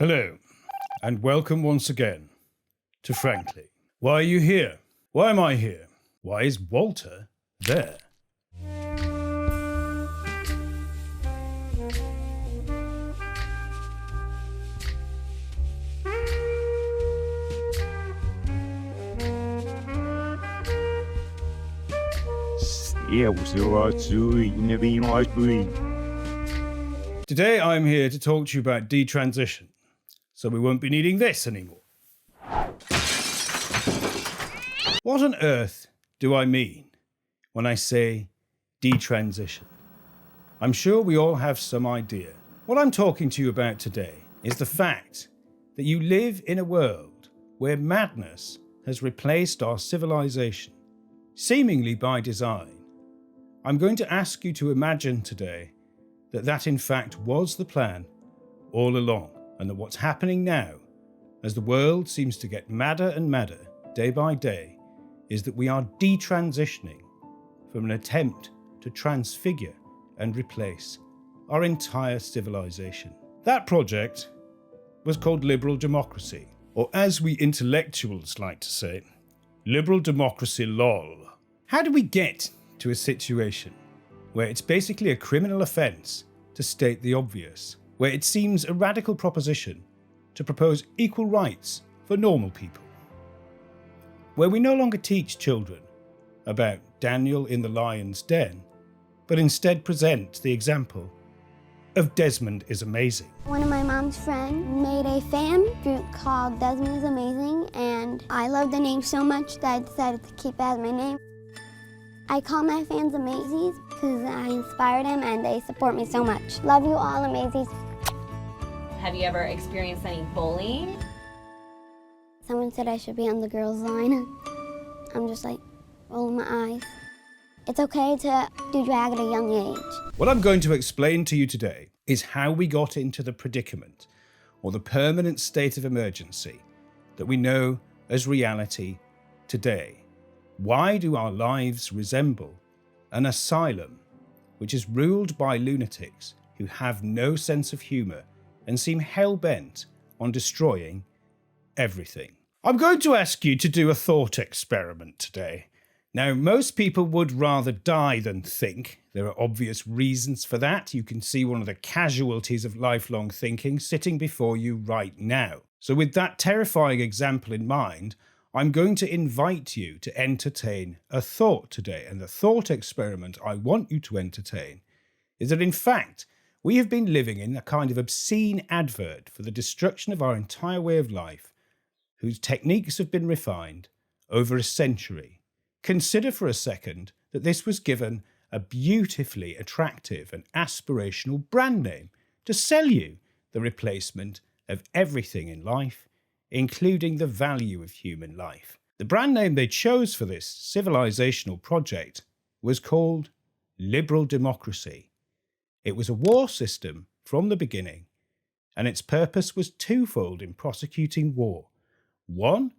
Hello, and welcome once again to Frankly. Why are you here? Why am I here? Why is Walter there? Today I'm here to talk to you about detransition, so we won't be needing this anymore. What on earth do I mean when I say detransition? I'm sure we all have some idea. What I'm talking to you about today is the fact that you live in a world where madness has replaced our civilization, seemingly by design. I'm going to ask you to imagine today that in fact was the plan all along, and that what's happening now, as the world seems to get madder and madder day by day, is that we are detransitioning from an attempt to transfigure and replace our entire civilization. That project was called liberal democracy, or as we intellectuals like to say, liberal democracy lol. How do we get to a situation where it's basically a criminal offence to state the obvious, where it seems a radical proposition to propose equal rights for normal people, where we no longer teach children about Daniel in the lion's den, but instead present the example of Desmond is amazing. One of my mom's friends made a fan group called Desmond is Amazing, and I love the name so much that I decided to keep it as my name. I call my fans Amazies because I inspired them and they support me so much. Love you all, Amazies. Have you ever experienced any bullying? Someone said I should be on the girls' line. I'm just like rolling my eyes. It's okay to do drag at a young age. What I'm going to explain to you today is how we got into the predicament, or the permanent state of emergency, that we know as reality today. Why do our lives resemble an asylum which is ruled by lunatics who have no sense of humour and seem hell-bent on destroying everything? I'm going to ask you to do a thought experiment today. Now, most people would rather die than think. There are obvious reasons for that. You can see one of the casualties of lifelong thinking sitting before you right now. So with that terrifying example in mind, I'm going to invite you to entertain a thought today. And the thought experiment I want you to entertain is that in fact, we have been living in a kind of obscene advert for the destruction of our entire way of life, whose techniques have been refined over a century. Consider for a second that this was given a beautifully attractive and aspirational brand name to sell you the replacement of everything in life, including the value of human life. The brand name they chose for this civilizational project was called liberal democracy. It was a war system from the beginning, and its purpose was twofold in prosecuting war. One,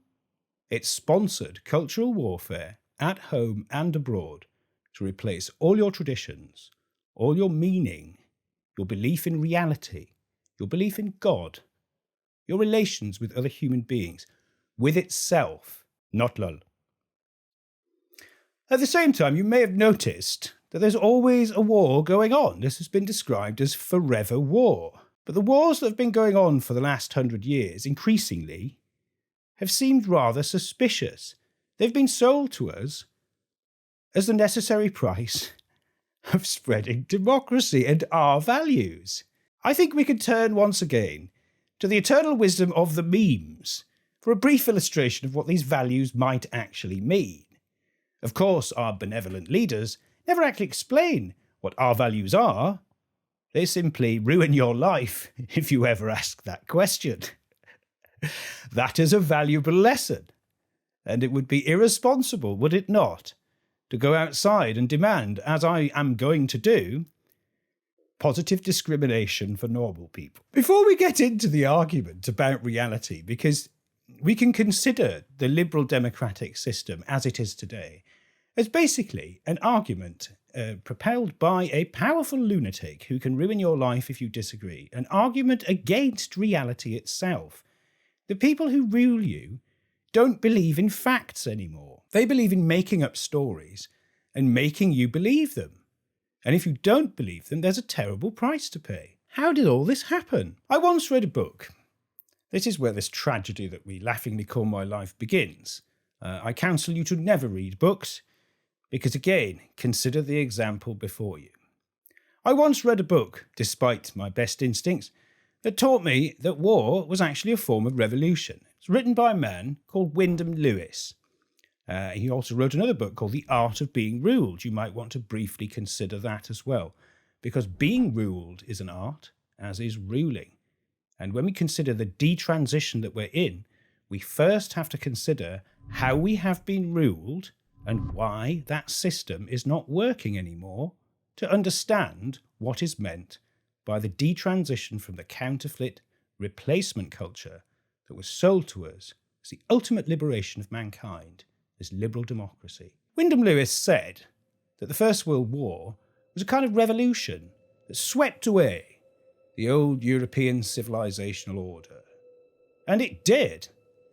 it sponsored cultural warfare at home and abroad to replace all your traditions, all your meaning, your belief in reality, your belief in God, your relations with other human beings, with itself, not lol. At the same time, you may have noticed that there's always a war going on. This has been described as forever war. But the wars that have been going on for the last 100 years, increasingly, have seemed rather suspicious. They've been sold to us as the necessary price of spreading democracy and our values. I think we could turn once again to the eternal wisdom of the memes for a brief illustration of what these values might actually mean. Of course, our benevolent leaders never actually explain what our values are. They simply ruin your life if you ever ask that question. That is a valuable lesson, and it would be irresponsible, would it not, to go outside and demand, as I am going to do, positive discrimination for normal people. Before we get into the argument about reality, because we can consider the liberal democratic system as it is today as basically an argument propelled by a powerful lunatic who can ruin your life if you disagree, an argument against reality itself. The people who rule you don't believe in facts anymore. They believe in making up stories and making you believe them. And if you don't believe them, there's a terrible price to pay. How did all this happen? I once read a book. This is where this tragedy that we laughingly call my life begins. I counsel you to never read books, because again, consider the example before you. I once read a book, despite my best instincts, that taught me that war was actually a form of revolution. It's written by a man called Wyndham Lewis. He also wrote another book called The Art of Being Ruled. You might want to briefly consider that as well, because being ruled is an art, as is ruling. And when we consider the detransition that we're in, we first have to consider how we have been ruled and why that system is not working anymore to understand what is meant by the detransition from the counterfeit replacement culture that was sold to us as the ultimate liberation of mankind, as liberal democracy. Wyndham Lewis said that the First World War was a kind of revolution that swept away the old European civilizational order. And it did.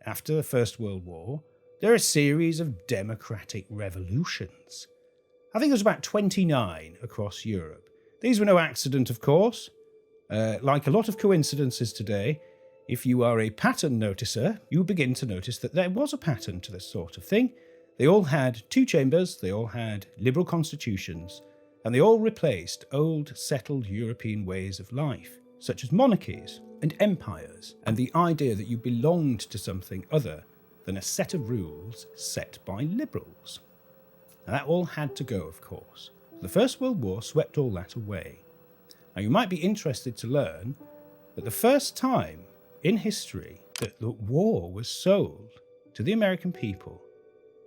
After the First World War, there are a series of democratic revolutions. I think there was about 29 across Europe. These were no accident, of course. Like a lot of coincidences today, if you are a pattern noticer, you begin to notice that there was a pattern to this sort of thing. They all had two chambers, they all had liberal constitutions, and they all replaced old, settled European ways of life, such as monarchies and empires, and the idea that you belonged to something other than a set of rules set by liberals. Now, that all had to go, of course. The First World War swept all that away. Now, you might be interested to learn that the first time in history that the war was sold to the American people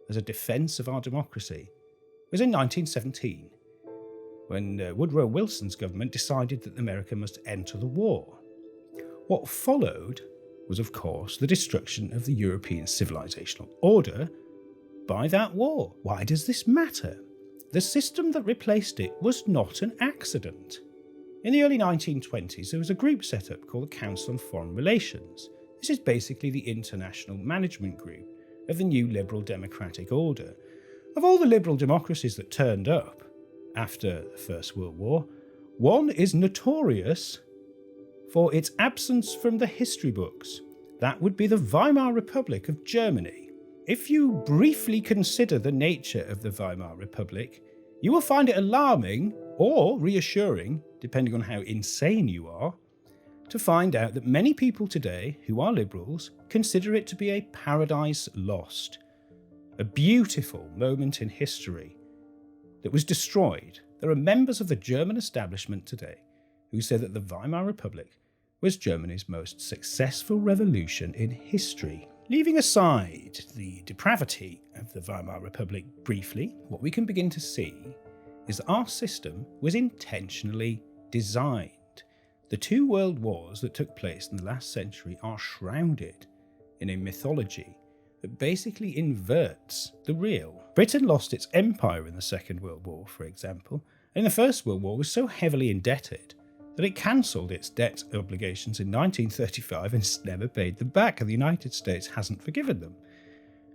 as a defence of our democracy was in 1917, when Woodrow Wilson's government decided that America must enter the war. What followed was, of course, the destruction of the European civilizational order by that war. Why does this matter? The system that replaced it was not an accident. In the early 1920s, there was a group set up called the Council on Foreign Relations. This is basically the international management group of the new liberal democratic order. Of all the liberal democracies that turned up after the First World War, one is notorious for its absence from the history books. That would be the Weimar Republic of Germany. If you briefly consider the nature of the Weimar Republic, you will find it alarming or reassuring, depending on how insane you are, to find out that many people today who are liberals consider it to be a paradise lost, a beautiful moment in history that was destroyed. There are members of the German establishment today who say that the Weimar Republic was Germany's most successful revolution in history. Leaving aside the depravity of the Weimar Republic briefly, what we can begin to see is that our system was intentionally designed. The two world wars that took place in the last century are shrouded in a mythology that basically inverts the real. Britain lost its empire in the Second World War, for example, and in the First World War was so heavily indebted that it cancelled its debt obligations in 1935 and it's never paid them back, and the United States hasn't forgiven them.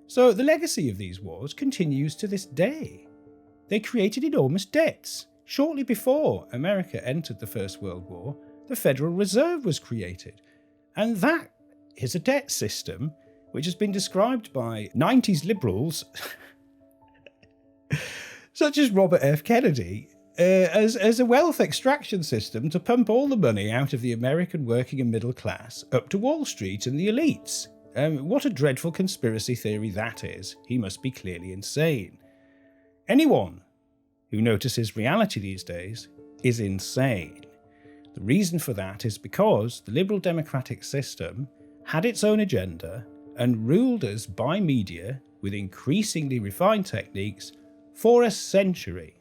So the legacy of these wars continues to this day. They created enormous debts. Shortly before America entered the First World War, the Federal Reserve was created. And that is a debt system which has been described by 90s liberals, such as Robert F. Kennedy, as a wealth extraction system to pump all the money out of the American working and middle class up to Wall Street and the elites. What a dreadful conspiracy theory that is. He must be clearly insane. Anyone who notices reality these days is insane. The reason for that is because the liberal democratic system had its own agenda and ruled us by media with increasingly refined techniques for a century.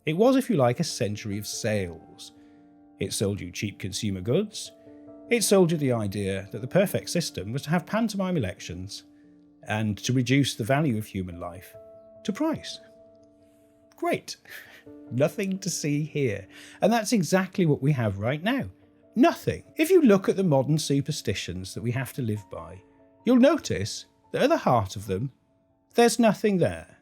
It was, if you like, a century of sales. It sold you cheap consumer goods. It sold you the idea that the perfect system was to have pantomime elections and to reduce the value of human life to price. Great. Nothing to see here. And that's exactly what we have right now. Nothing. If you look at the modern superstitions that we have to live by, you'll notice that at the heart of them, there's nothing there.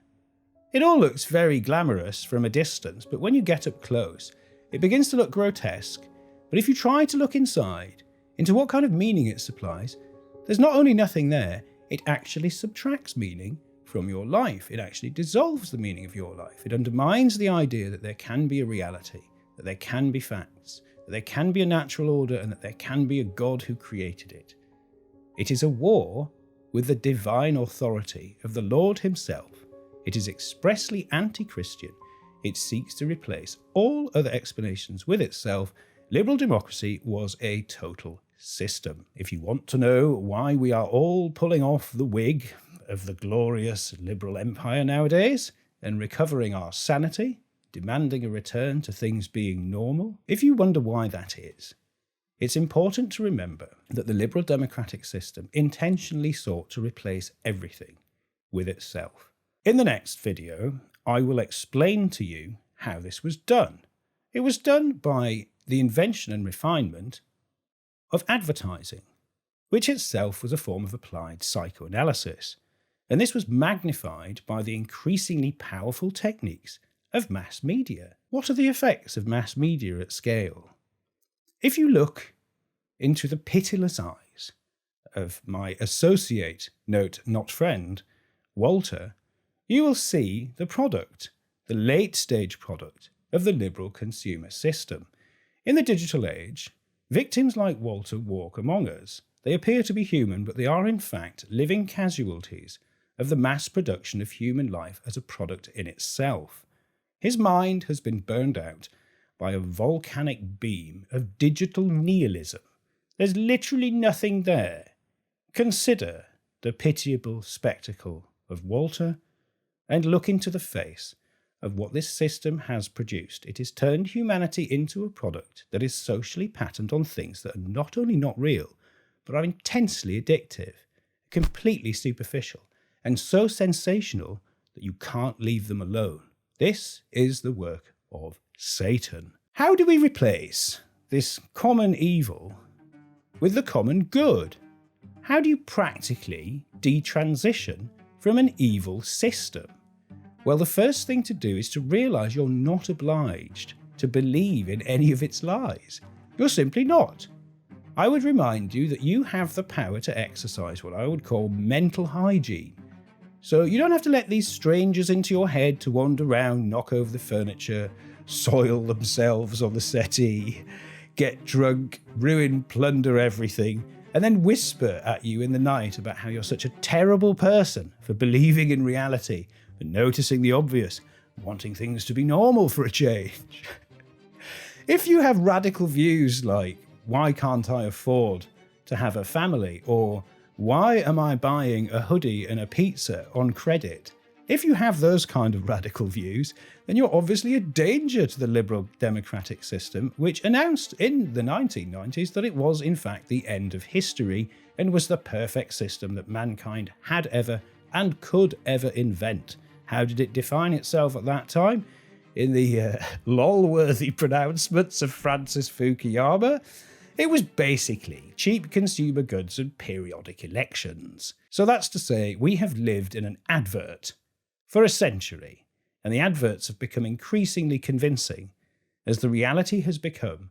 It all looks very glamorous from a distance, but when you get up close, it begins to look grotesque. But if you try to look inside, into what kind of meaning it supplies, there's not only nothing there, it actually subtracts meaning from your life. It actually dissolves the meaning of your life. It undermines the idea that there can be a reality, that there can be facts, that there can be a natural order, and that there can be a God who created it. It is a war with the divine authority of the Lord himself. It is expressly anti-Christian. It seeks to replace all other explanations with itself. Liberal democracy was a total system. If you want to know why we are all pulling off the wig of the glorious liberal empire nowadays and recovering our sanity, demanding a return to things being normal, if you wonder why that is, it's important to remember that the liberal democratic system intentionally sought to replace everything with itself. In the next video, I will explain to you how this was done. It was done by the invention and refinement of advertising, which itself was a form of applied psychoanalysis. And this was magnified by the increasingly powerful techniques of mass media. What are the effects of mass media at scale? If you look into the pitiless eyes of my associate, note not friend, Walter, you will see the product, the late-stage product of the liberal consumer system. In the digital age, victims like Walter walk among us. They appear to be human, but they are in fact living casualties of the mass production of human life as a product in itself. His mind has been burned out by a volcanic beam of digital nihilism. There's literally nothing there. Consider the pitiable spectacle of Walter and look into the face of what this system has produced. It has turned humanity into a product that is socially patterned on things that are not only not real, but are intensely addictive, completely superficial, and so sensational that you can't leave them alone. This is the work of Satan. How do we replace this common evil with the common good? How do you practically detransition from an evil system? Well, the first thing to do is to realise you're not obliged to believe in any of its lies. You're simply not. I would remind you that you have the power to exercise what I would call mental hygiene. So you don't have to let these strangers into your head to wander around, knock over the furniture, soil themselves on the settee, get drunk, ruin, plunder everything, and then whisper at you in the night about how you're such a terrible person for believing in reality and noticing the obvious, wanting things to be normal for a change. If you have radical views like, why can't I afford to have a family? Or why am I buying a hoodie and a pizza on credit? If you have those kind of radical views, then you're obviously a danger to the liberal democratic system, which announced in the 1990s that it was in fact the end of history and was the perfect system that mankind had ever and could ever invent. How did it define itself at that time? In the lol-worthy pronouncements of Francis Fukuyama, it was basically cheap consumer goods and periodic elections. So that's to say, we have lived in an advert for a century, and the adverts have become increasingly convincing as the reality has become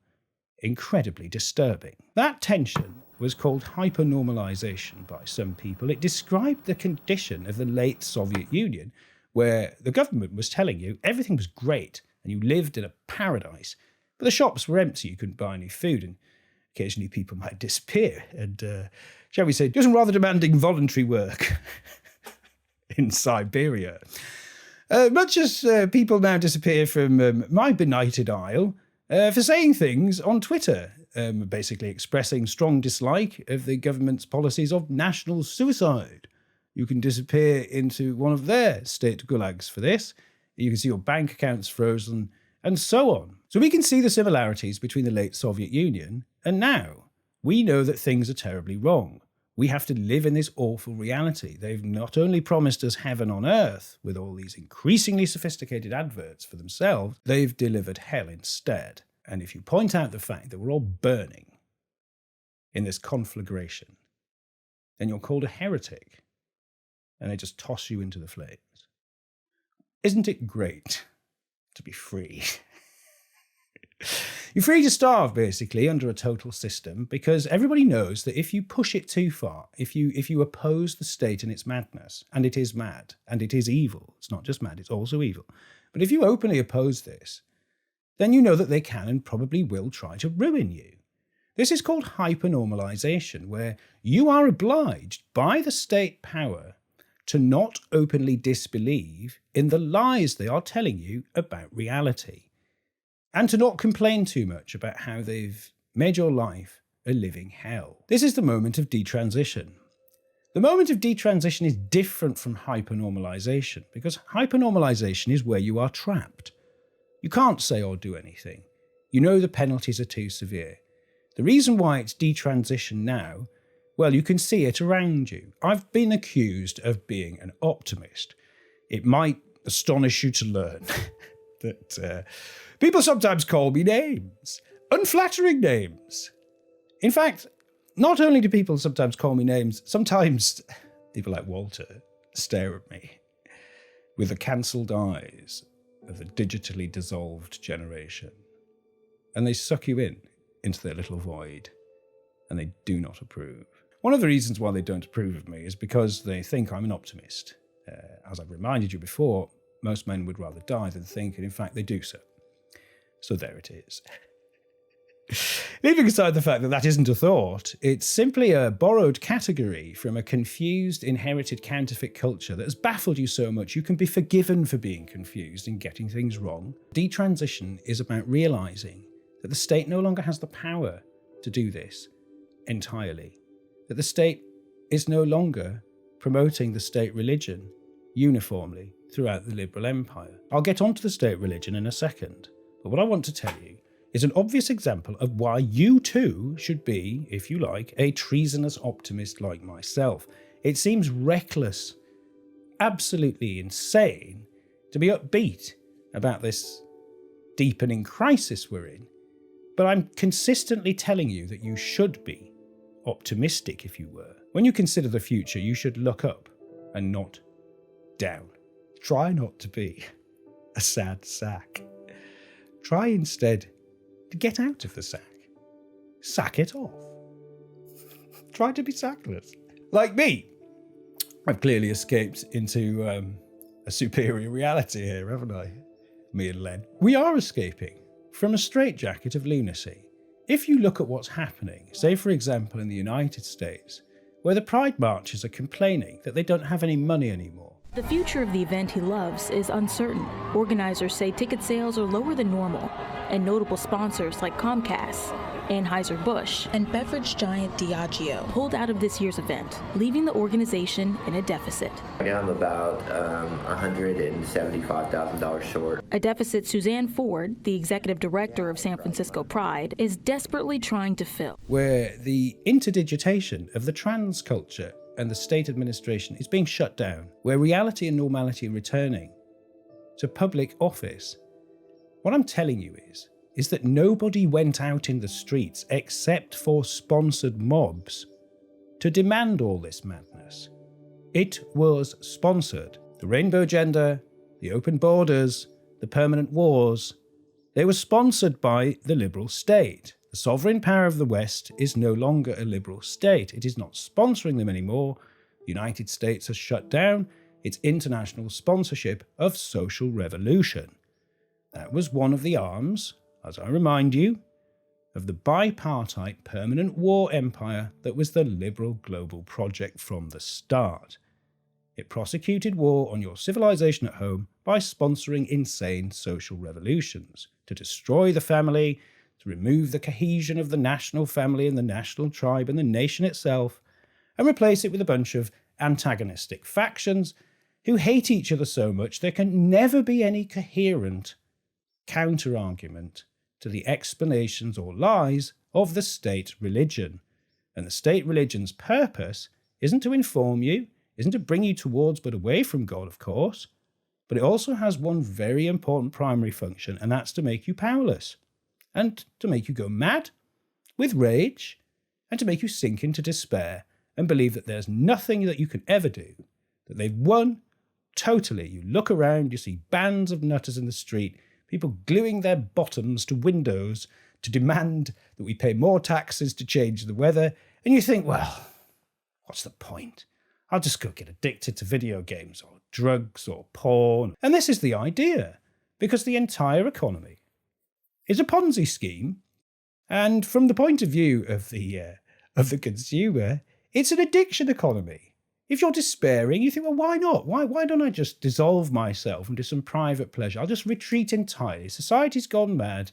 incredibly disturbing. That tension was called hypernormalization by some people. It described the condition of the late Soviet Union, where the government was telling you everything was great and you lived in a paradise, but the shops were empty, you couldn't buy any food, and occasionally people might disappear and, shall we say, do some rather demanding voluntary work in Siberia. Much as people now disappear from my benighted isle for saying things on Twitter, basically expressing strong dislike of the government's policies of national suicide. You can disappear into one of their state gulags for this. You can see your bank accounts frozen, and so on. So we can see the similarities between the late Soviet Union and now. We know that things are terribly wrong. We have to live in this awful reality. They've not only promised us heaven on earth with all these increasingly sophisticated adverts for themselves, they've delivered hell instead. And if you point out the fact that we're all burning in this conflagration, then you're called a heretic, and they just toss you into the flames. Isn't it great to be free? You're free to starve, basically, under a total system, because everybody knows that if you push it too far, if you oppose the state in its madness, and it is mad, and it is evil, it's not just mad, it's also evil, but if you openly oppose this, then you know that they can and probably will try to ruin you. This is called hypernormalization, where you are obliged by the state power to not openly disbelieve in the lies they are telling you about reality, and to not complain too much about how they've made your life a living hell. This is the moment of detransition. The moment of detransition is different from hypernormalization, because hypernormalization is where you are trapped. You can't say or do anything. You know the penalties are too severe. The reason why it's detransition now, well, you can see it around you. I've been accused of being an optimist. It might astonish you to learn that people sometimes call me names, unflattering names. In fact, not only do people sometimes call me names, sometimes people like Walter stare at me with the cancelled eyes of the digitally dissolved generation. And they suck you into their little void, and they do not approve. One of the reasons why they don't approve of me is because they think I'm an optimist. As I've reminded you before, most men would rather die than think, and in fact they do so. So there it is. Leaving aside the fact that that isn't a thought, it's simply a borrowed category from a confused, inherited counterfeit culture that has baffled you so much you can be forgiven for being confused and getting things wrong. Detransition is about realizing that the state no longer has the power to do this entirely, that the state is no longer promoting the state religion uniformly throughout the liberal empire. I'll get onto the state religion in a second, but what I want to tell you is an obvious example of why you too should be, if you like, a treasonous optimist like myself. It seems reckless, absolutely insane, to be upbeat about this deepening crisis we're in, but I'm consistently telling you that you should be optimistic, if you were. When you consider the future, you should look up and not down. Try not to be a sad sack. Try instead to get out of the sack. Sack it off. Try to be sackless. Like me. I've clearly escaped into a superior reality here, haven't I? Me and Len. We are escaping from a straitjacket of lunacy. If you look at what's happening, say for example in the United States, where the Pride marchers are complaining that they don't have any money anymore. The future of the event he loves is uncertain. Organizers say ticket sales are lower than normal, and notable sponsors like Comcast, Anheuser-Busch, and beverage giant Diageo pulled out of this year's event, leaving the organization in a deficit. I'm about $175,000 short. A deficit Suzanne Ford, the executive director of San Francisco Pride, is desperately trying to fill. Where the interdigitation of the trans culture and the state administration is being shut down, where reality and normality are returning to public office. What I'm telling you is that nobody went out in the streets except for sponsored mobs to demand all this madness. It was sponsored. The rainbow agenda, the open borders, the permanent wars, they were sponsored by the liberal state. The sovereign power of the West is no longer a liberal state. It is not sponsoring them anymore. The United States has shut down its international sponsorship of social revolution. That was one of the arms, as I remind you, of the bipartite permanent war empire that was the liberal global project from the start. It prosecuted war on your civilization at home by sponsoring insane social revolutions to destroy the family, to remove the cohesion of the national family and the national tribe and the nation itself, and replace it with a bunch of antagonistic factions who hate each other so much there can never be any coherent counter-argument to the explanations or lies of the state religion. And the state religion's purpose isn't to inform you, isn't to bring you towards but away from God, of course, but it also has one very important primary function, and that's to make you powerless, and to make you go mad with rage, and to make you sink into despair and believe that there's nothing that you can ever do, that they've won totally. You look around, you see bands of nutters in the street, people gluing their bottoms to windows to demand that we pay more taxes to change the weather, and you think, well, what's the point? I'll just go get addicted to video games or drugs or porn. And this is the idea, because the entire economy is a Ponzi scheme, and from the point of view of the consumer, it's an addiction economy. If you're despairing, you think, well, why not? Why don't I just dissolve myself into some private pleasure? I'll just retreat entirely. Society's gone mad.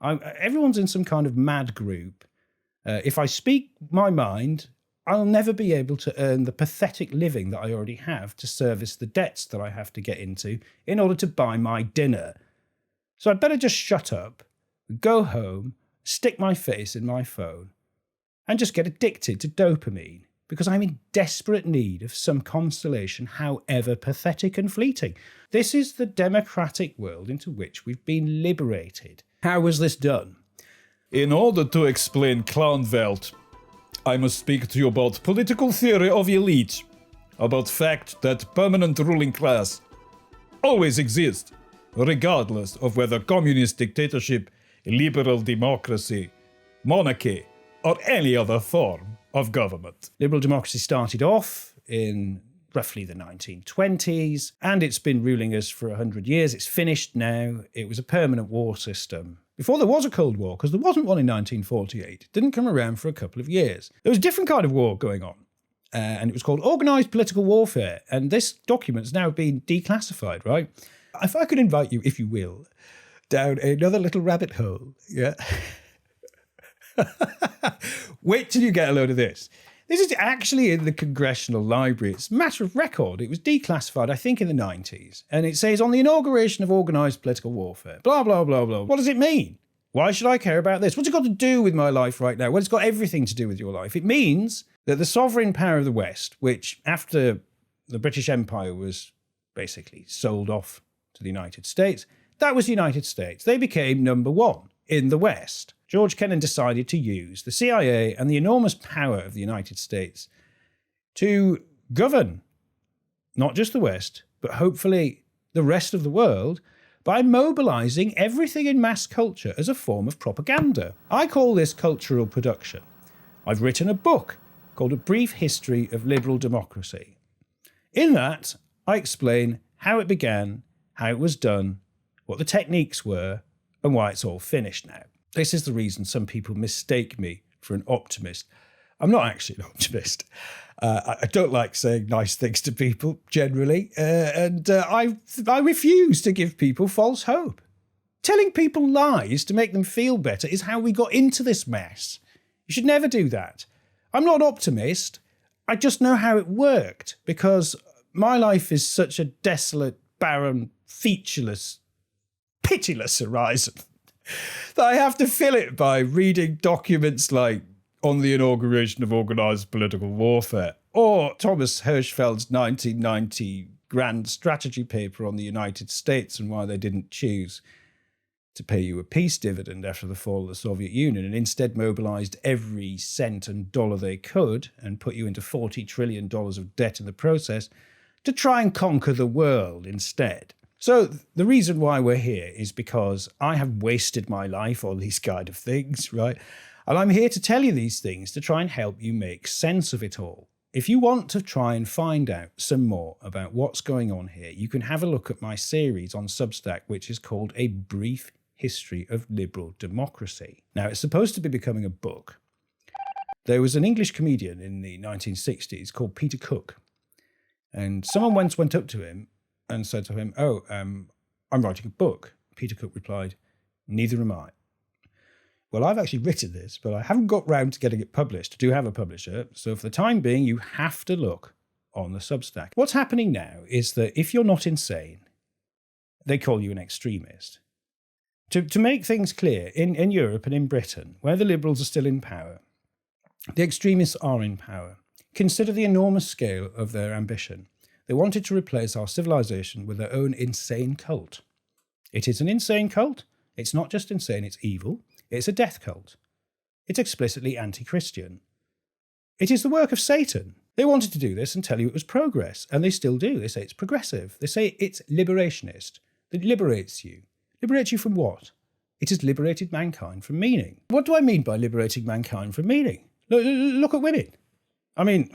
Everyone's in some kind of mad group. If I speak my mind, I'll never be able to earn the pathetic living that I already have to service the debts that I have to get into in order to buy my dinner. So I'd better just shut up, go home, stick my face in my phone, and just get addicted to dopamine, because I'm in desperate need of some consolation, however pathetic and fleeting. This is the democratic world into which we've been liberated. How was this done? In order to explain Clownwelt, I must speak to you about political theory of elite, about fact that permanent ruling class always exists, regardless of whether communist dictatorship, liberal democracy, monarchy, or any other form of government. Liberal democracy started off in roughly the 1920s, and it's been ruling us for 100 years. It's finished now. It was a permanent war system. Before there was a Cold War, because there wasn't one in 1948. It didn't come around for a couple of years. There was a different kind of war going on, and it was called organised political warfare, and this document's now been declassified, right? If I could invite you, if you will, down another little rabbit hole, yeah? Wait till you get a load of this. This is actually in the Congressional Library. It's a matter of record. It was declassified, I think, in the 90s. And it says, on the inauguration of organised political warfare, blah, blah, blah, blah. What does it mean? Why should I care about this? What's it got to do with my life right now? Well, it's got everything to do with your life. It means that the sovereign power of the West, which after the British Empire was basically sold off to the United States, that was the United States. They became number one in the West. George Kennan decided to use the CIA and the enormous power of the United States to govern not just the West, but hopefully the rest of the world by mobilizing everything in mass culture as a form of propaganda. I call this cultural production. I've written a book called A Brief History of Liberal Democracy. In that, I explain how it began, how it was done, what the techniques were, and why it's all finished now. This is the reason some people mistake me for an optimist. I'm not actually an optimist. I don't like saying nice things to people generally, and I refuse to give people false hope. Telling people lies to make them feel better is how we got into this mess. You should never do that. I'm not an optimist. I just know how it worked, because my life is such a desolate, barren, featureless, pitiless horizon that I have to fill it by reading documents like On the Inauguration of Organised Political Warfare, or Thomas Hirschfeld's 1990 grand strategy paper on the United States and why they didn't choose to pay you a peace dividend after the fall of the Soviet Union and instead mobilised every cent and dollar they could and put you into $40 trillion of debt in the process to try and conquer the world instead. So the reason why we're here is because I have wasted my life on these kind of things, right? And I'm here to tell you these things to try and help you make sense of it all. If you want to try and find out some more about what's going on here, you can have a look at my series on Substack, which is called A Brief History of Liberal Democracy. Now, it's supposed to be becoming a book. There was an English comedian in the 1960s called Peter Cook, and someone once went up to him and said to him, I'm writing a book. Peter Cook replied, neither am I. Well, I've actually written this, but I haven't got round to getting it published. I do have a publisher, so for the time being, you have to look on the Substack. What's happening now is that if you're not insane, they call you an extremist. To make things clear, in Europe and in Britain, where the Liberals are still in power, The extremists are in power. Consider the enormous scale of their ambition. They wanted to replace our civilization with their own insane cult. It is an insane cult. It's not just insane, it's evil. It's a death cult. It's explicitly anti-Christian. It is the work of Satan. They wanted to do this and tell you it was progress, and they still do. They say it's progressive. They say it's liberationist. That liberates you. Liberates you from what? It has liberated mankind from meaning. What do I mean by liberating mankind from meaning? Look at women. I mean,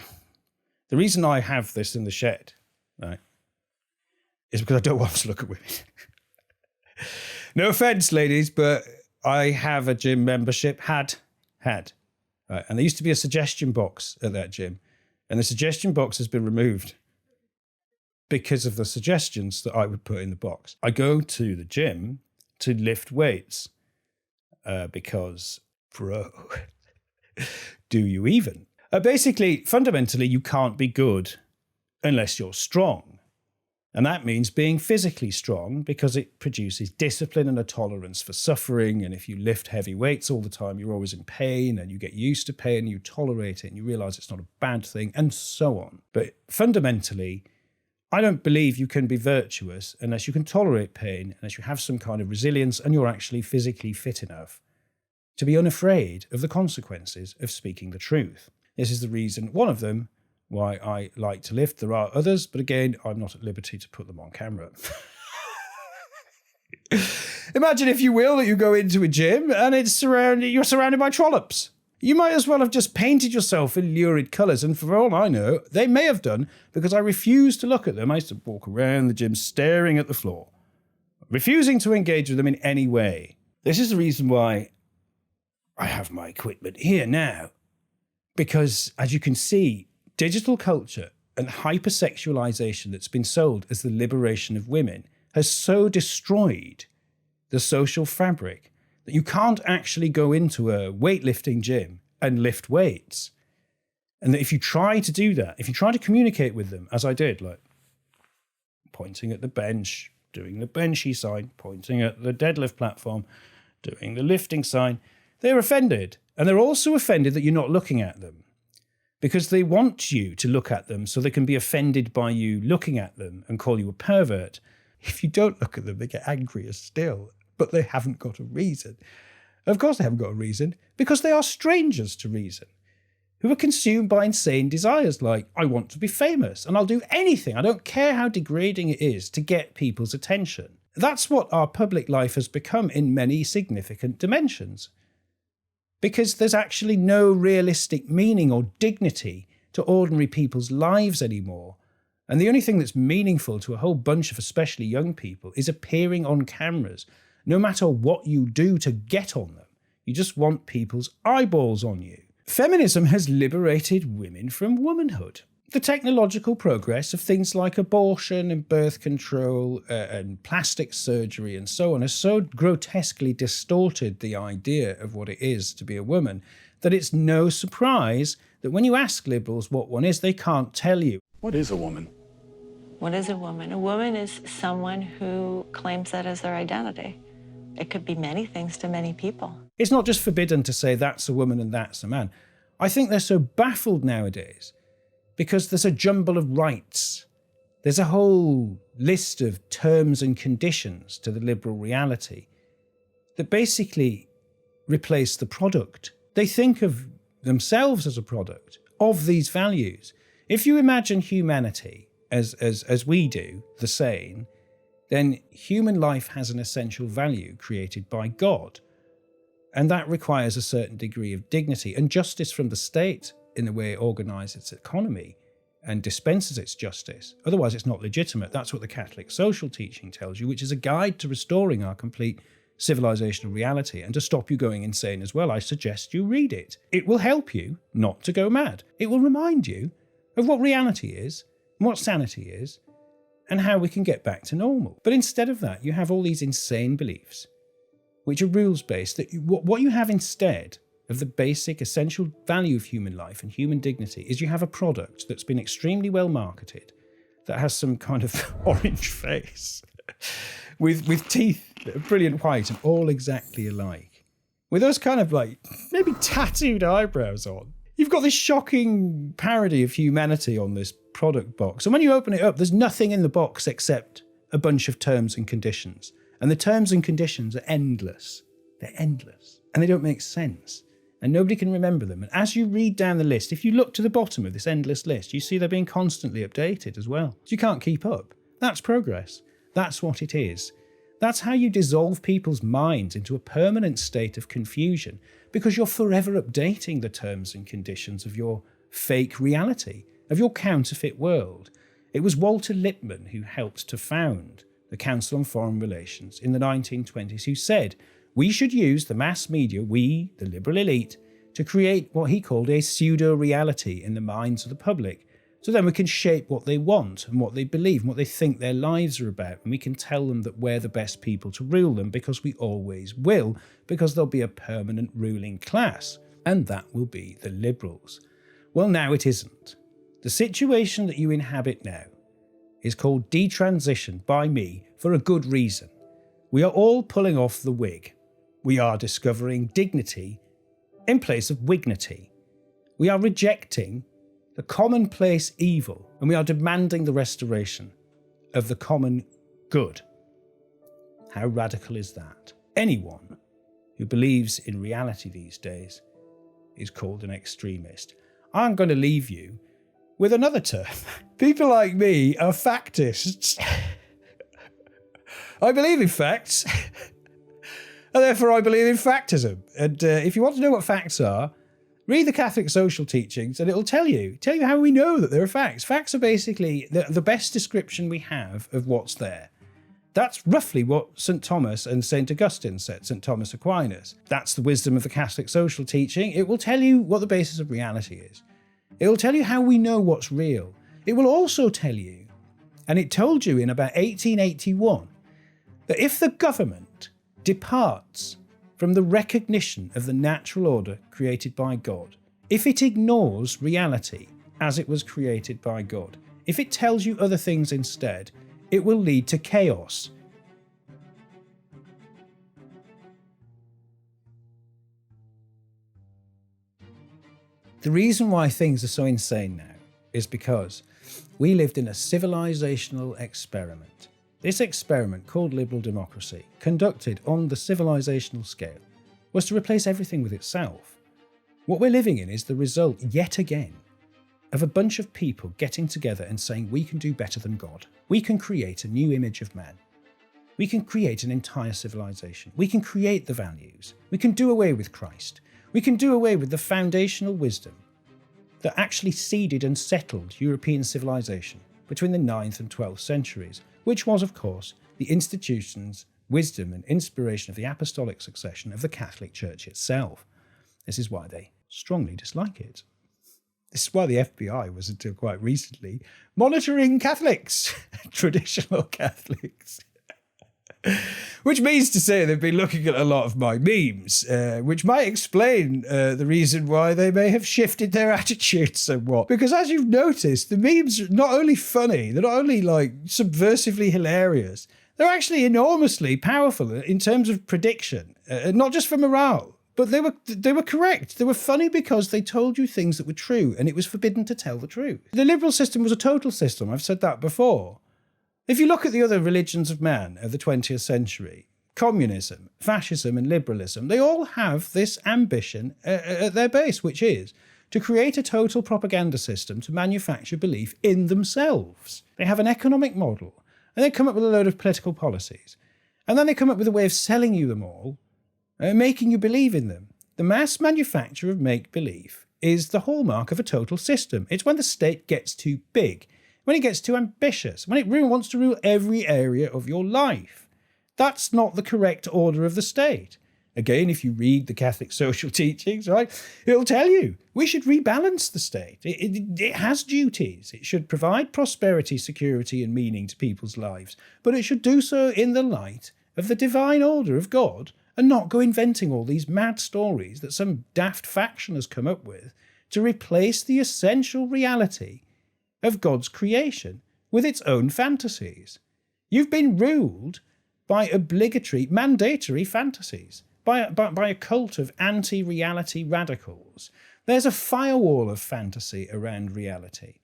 the reason I have this in the shed, right, is because I don't want to look at women. No offense, ladies, but I have a gym membership, had, right, and there used to be a suggestion box at that gym, and the suggestion box has been removed because of the suggestions that I would put in the box. I go to the gym to lift weights because, bro, do you even? Basically, fundamentally, you can't be good unless you're strong. And that means being physically strong because it produces discipline and a tolerance for suffering. And if you lift heavy weights all the time, you're always in pain and you get used to pain, you tolerate it and you realize it's not a bad thing and so on. But fundamentally, I don't believe you can be virtuous unless you can tolerate pain, unless you have some kind of resilience and you're actually physically fit enough to be unafraid of the consequences of speaking the truth. This is the reason, one of them, why I like to lift. There are others, but again, I'm not at liberty to put them on camera. Imagine, if you will, that you go into a gym and you're surrounded by trollops. You might as well have just painted yourself in lurid colours, and for all I know, they may have done, because I refused to look at them. I used to walk around the gym staring at the floor, refusing to engage with them in any way. This is the reason why I have my equipment here now, because, as you can see, digital culture and hypersexualization that's been sold as the liberation of women has so destroyed the social fabric that you can't actually go into a weightlifting gym and lift weights. And that if you try to do that, if you try to communicate with them, as I did, like pointing at the bench, doing the benchy sign, pointing at the deadlift platform, doing the lifting sign, they're offended. And they're also offended that you're not looking at them, because they want you to look at them so they can be offended by you looking at them and call you a pervert. If you don't look at them, they get angrier still, but they haven't got a reason. Of course they haven't got a reason, because they are strangers to reason, who are consumed by insane desires like, I want to be famous and I'll do anything, I don't care how degrading it is, to get people's attention. That's what our public life has become in many significant dimensions. Because there's actually no realistic meaning or dignity to ordinary people's lives anymore. And the only thing that's meaningful to a whole bunch of especially young people is appearing on cameras, no matter what you do to get on them. You just want people's eyeballs on you. Feminism has liberated women from womanhood. The technological progress of things like abortion and birth control and plastic surgery and so on has so grotesquely distorted the idea of what it is to be a woman that it's no surprise that when you ask liberals what one is, they can't tell you. What is a woman? What is a woman? A woman is someone who claims that as their identity. It could be many things to many people. It's not just forbidden to say that's a woman and that's a man. I think they're so baffled nowadays because there's a jumble of rights. There's a whole list of terms and conditions to the liberal reality that basically replace the product. They think of themselves as a product of these values. If you imagine humanity as we do, the sane, then human life has an essential value created by God. And that requires a certain degree of dignity and justice from the state in the way it organises its economy and dispenses its justice. Otherwise, it's not legitimate. That's what the Catholic social teaching tells you, which is a guide to restoring our complete civilizational reality and to stop you going insane as well. I suggest you read it. It will help you not to go mad. It will remind you of what reality is, and what sanity is, and how we can get back to normal. But instead of that, you have all these insane beliefs, which are rules-based, that what you have instead of the basic essential value of human life and human dignity is you have a product that's been extremely well marketed, that has some kind of orange face, with teeth that are brilliant white and all exactly alike, with those kind of like maybe tattooed eyebrows on. You've got this shocking parody of humanity on this product box. And when you open it up, there's nothing in the box except a bunch of terms and conditions. And the terms and conditions are endless. They're endless. And they don't make sense. And nobody can remember them. And as you read down the list, if you look to the bottom of this endless list, you see they're being constantly updated as well. So you can't keep up. That's progress. That's what it is. That's how you dissolve people's minds into a permanent state of confusion, because you're forever updating the terms and conditions of your fake reality, of your counterfeit world. It was Walter Lippmann who helped to found the Council on Foreign Relations in the 1920s, who said, we should use the mass media, we, the liberal elite, to create what he called a pseudo-reality in the minds of the public. So then we can shape what they want and what they believe and what they think their lives are about. And we can tell them that we're the best people to rule them, because we always will, because there'll be a permanent ruling class. And that will be the liberals. Well, now it isn't. The situation that you inhabit now is called detransition by me for a good reason. We are all pulling off the wig. We are discovering dignity in place of wignity. We are rejecting the commonplace evil, and we are demanding the restoration of the common good. How radical is that? Anyone who believes in reality these days is called an extremist. I'm going to leave you with another term. People like me are factists. I believe in facts, and therefore I believe in factism. And if you want to know what facts are, read the Catholic social teachings and it'll tell you how we know that there are facts. Facts are basically the best description we have of what's there. That's roughly what St. Thomas and St. Augustine said, St. Thomas Aquinas. That's the wisdom of the Catholic social teaching. It will tell you what the basis of reality is. It will tell you how we know what's real. It will also tell you, and it told you in about 1881, that if the government departs from the recognition of the natural order created by God, if it ignores reality as it was created by God, if it tells you other things instead, it will lead to chaos. The reason why things are so insane now is because we lived in a civilizational experiment. This experiment, called liberal democracy, conducted on the civilizational scale, was to replace everything with itself. What we're living in is the result, yet again, of a bunch of people getting together and saying we can do better than God. We can create a new image of man. We can create an entire civilization. We can create the values. We can do away with Christ. We can do away with the foundational wisdom that actually seeded and settled European civilization between the 9th and 12th centuries, which was, of course, the institutions, wisdom and inspiration of the apostolic succession of the Catholic Church itself. This is why they strongly dislike it. This is why the FBI was, until quite recently, monitoring Catholics, traditional Catholics. Which means to say they've been looking at a lot of my memes, which might explain the reason why they may have shifted their attitude somewhat. Because as you've noticed, the memes are not only funny, they're not only like subversively hilarious, they're actually enormously powerful in terms of prediction, not just for morale. But they were correct. They were funny because they told you things that were true, and it was forbidden to tell the truth. The liberal system was a total system. I've said that before. If you look at the other religions of man of the 20th century, communism, fascism and liberalism, they all have this ambition at their base, which is to create a total propaganda system to manufacture belief in themselves. They have an economic model, and they come up with a load of political policies. And then they come up with a way of selling you them all, making you believe in them. The mass manufacture of make-believe is the hallmark of a total system. It's when the state gets too big, when it gets too ambitious, when it really wants to rule every area of your life. That's not the correct order of the state. Again, if you read the Catholic social teachings, right, it'll tell you we should rebalance the state. It has duties. It should provide prosperity, security, and meaning to people's lives, but it should do so in the light of the divine order of God, and not go inventing all these mad stories that some daft faction has come up with to replace the essential reality of God's creation with its own fantasies. You've been ruled by obligatory, mandatory fantasies, by a cult of anti-reality radicals There's a firewall of fantasy around reality.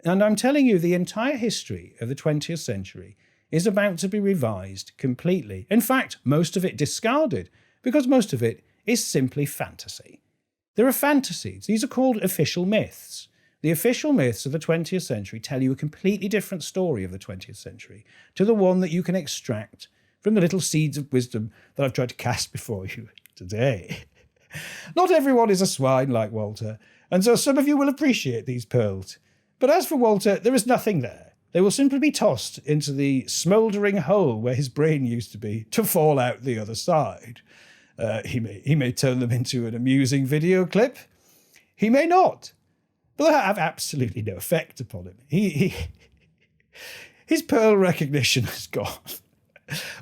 And I'm telling you, the entire history of the 20th century is about to be revised completely. In fact, most of it discarded, because most of it is simply fantasy. There are fantasies. These are called official myths. The official myths of the 20th century tell you a completely different story of the 20th century to the one that you can extract from the little seeds of wisdom that I've tried to cast before you today. Not everyone is a swine like Walter, and so some of you will appreciate these pearls. But as for Walter, there is nothing there. They will simply be tossed into the smouldering hole where his brain used to be to fall out the other side. He may turn them into an amusing video clip. He may not. But they'll have absolutely no effect upon him. His pearl recognition has gone,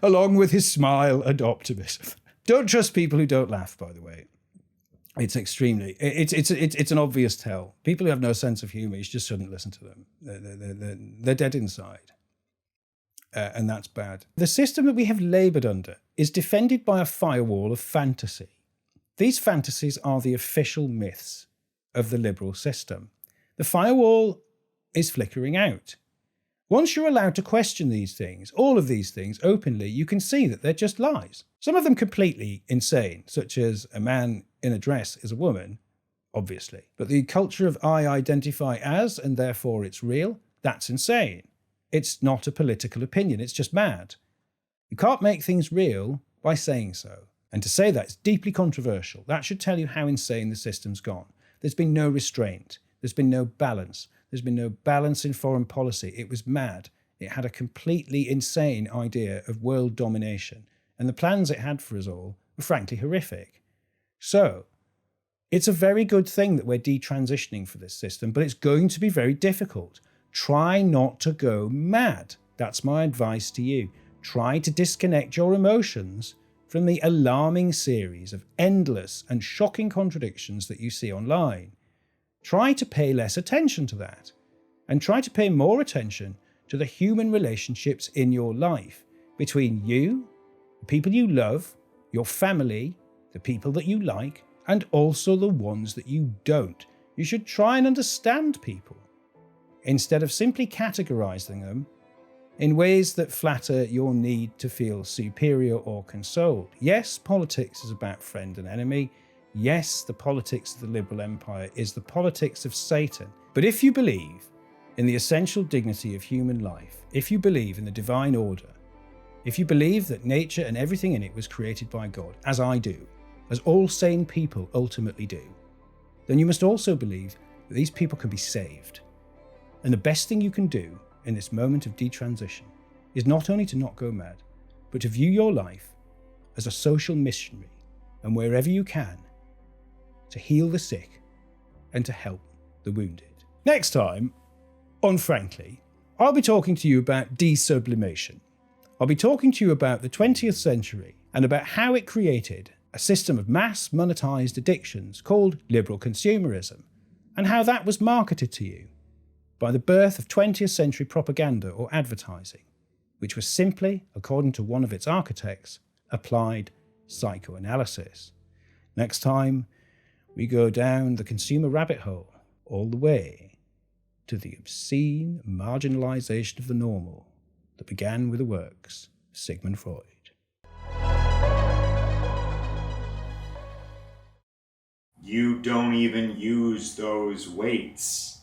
along with his smile and optimism. Don't trust people who don't laugh, by the way. It's an obvious tell. People who have no sense of humour, you just shouldn't listen to them. They're dead inside. And that's bad. The system that we have laboured under is defended by a firewall of fantasy. These fantasies are the official myths of the liberal system. The firewall is flickering out. Once you're allowed to question these things, all of these things, openly, you can see that they're just lies. Some of them completely insane, such as a man in a dress is a woman, obviously. But the culture of I identify as, and therefore it's real, that's insane. It's not a political opinion, it's just mad. You can't make things real by saying so. And to say that is deeply controversial. That should tell you how insane the system's gone. There's been no restraint. There's been no balance. There's been no balance in foreign policy. It was mad. It had a completely insane idea of world domination. And the plans it had for us all were frankly horrific. So, it's a very good thing that we're detransitioning for this system, but it's going to be very difficult. Try not to go mad. That's my advice to you. Try to disconnect your emotions from the alarming series of endless and shocking contradictions that you see online. Try to pay less attention to that, and try to pay more attention to the human relationships in your life between you, the people you love, your family, the people that you like, and also the ones that you don't. You should try and understand people, instead of simply categorizing them in ways that flatter your need to feel superior or consoled. Yes, politics is about friend and enemy. Yes, the politics of the liberal empire is the politics of Satan. But if you believe in the essential dignity of human life, if you believe in the divine order, if you believe that nature and everything in it was created by God, as I do, as all sane people ultimately do, then you must also believe that these people can be saved. And the best thing you can do in this moment of detransition is not only to not go mad, but to view your life as a social missionary, and wherever you can, to heal the sick and to help the wounded. Next time, on Frankly, I'll be talking to you about desublimation. I'll be talking to you about the 20th century and about how it created a system of mass monetized addictions called liberal consumerism, and how that was marketed to you by the birth of 20th century propaganda or advertising, which was simply, according to one of its architects, applied psychoanalysis. Next time, we go down the consumer rabbit hole all the way to the obscene marginalization of the normal that began with the works of Sigmund Freud. You don't even use those weights.